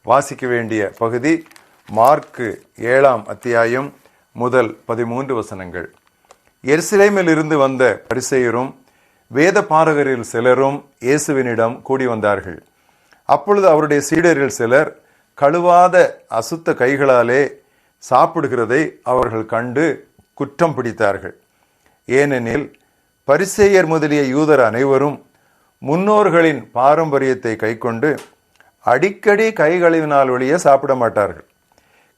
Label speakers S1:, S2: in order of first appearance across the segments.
S1: வாசிக்க வேண்டிய பகுதி மார்க்கு 7ஆம் அத்தியாயம் முதல் 13 வசனங்கள். எருசலேமில் இருந்து வந்த பரிசேயரும் வேத பாரகரில் சிலரும் இயேசுவினிடம் கூடி வந்தார்கள். அப்பொழுது அவருடைய சீடர்கள் சிலர் கழுவாத அசுத்த கைகளாலே சாப்பிடுகிறதை அவர்கள் கண்டு குற்றம் பிடித்தார்கள். ஏனெனில் பரிசேயர் முதலிய யூதர் அனைவரும் முன்னோர்களின் பாரம்பரியத்தை கைக்கொண்டு அடிக்கடி கை கழுவினால் ஒழிய சாப்பிட மாட்டார்கள்.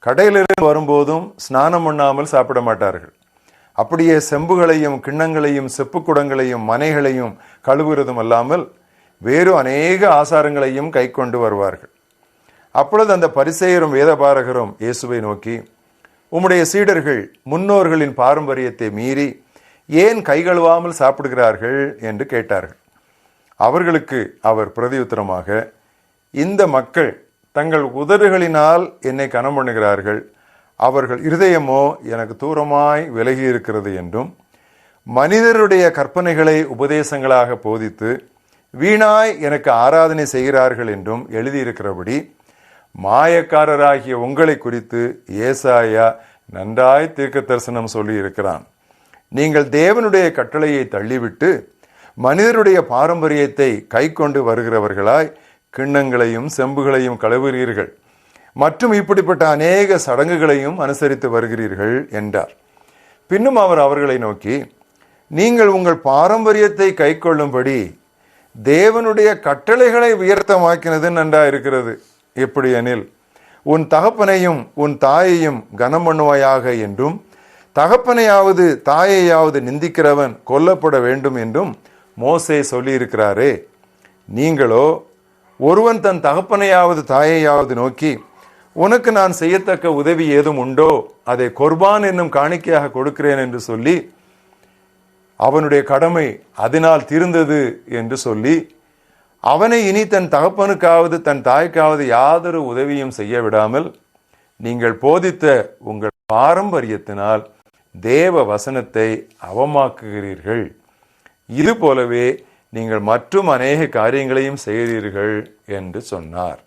S1: கடையிலிருந்து வரும்போதும் ஸ்நானம் பண்ணாமல் சாப்பிட மாட்டார்கள். அப்படியே செம்புகளையும் கிண்ணங்களையும் செப்பு குடங்களையும் மனைகளையும் கழுவுகிறதும் அல்லாமல் வேறு அநேக ஆசாரங்களையும் கை கொண்டு வருவார்கள். அப்பொழுது அந்த பரிசேயரும் வேதபாரகரும் இயேசுவை நோக்கி, உம்முடைய சீடர்கள் முன்னோர்களின் பாரம்பரியத்தை மீறி ஏன் கை கழுவாமல் சாப்பிடுகிறார்கள் என்று கேட்டார்கள். அவர்களுக்கு அவர் பிரதியுத்தரமாக, இந்த மக்கள் தங்கள் உதடுகளினால் என்னை கனம் பண்ணுகிறார்கள், அவர்கள் இருதயமோ எனக்கு தூரமாய் விலகி இருக்கிறது என்றும், மனிதருடைய கற்பனைகளை உபதேசங்களாக போதித்து வீணாய் எனக்கு ஆராதனை செய்கிறார்கள் என்றும் எழுதியிருக்கிறபடி மாயக்காரராகிய உங்களை குறித்து ஏசாயா நன்றாய் தீர்க்க தரிசனம் சொல்லி இருக்கிறான். நீங்கள் தேவனுடைய கட்டளையை தள்ளிவிட்டு மனிதருடைய பாரம்பரியத்தை கை கொண்டு வருகிறவர்களாய் கிண்ணங்களையும் செம்புகளையும் கழுவுகிறீர்கள் மற்றும் இப்படிப்பட்ட அநேக சடங்குகளையும் அனுசரித்து வருகிறீர்கள் என்றார். பின்னும் அவர் அவர்களை நோக்கி, நீங்கள் உங்கள் பாரம்பரியத்தை கை கொள்ளும்படி தேவனுடைய கட்டளைகளை உயர்த்தமாக்கினது நன்றாயிருக்கிறது. எப்படி எனில், உன் தகப்பனையும் உன் தாயையும் கனம் பண்ணுவாயாக என்றும், தகப்பனையாவது தாயையாவது நிந்திக்கிறவன் கொல்லப்பட வேண்டும் என்றும் மோசே சொல்லியிருக்கிறாரே. நீங்களோ ஒருவன் தன் தகப்பனையாவது தாயையாவது நோக்கி, உனக்கு நான் செய்யத்தக்க உதவி ஏதும் உண்டோ, அதை கொர்பான் என்னும் காணிக்கையாக கொடுக்கிறேன் என்று சொல்லி அவனுடைய கடமை அதனால் தீர்ந்தது என்று சொல்லி அவனை இனி தன் தகப்பனுக்காவது தன் தாய்க்காவது யாதொரு உதவியும் செய்ய விடாமல் நீங்கள் போதித்த உங்கள் பாரம்பரியத்தினால் தேவ வசனத்தை அவமாக்குகிறீர்கள். இது போலவே நீங்கள் மற்றும் அநேக காரியங்களையும் செய்கிறீர்கள் என்று சொன்னார்.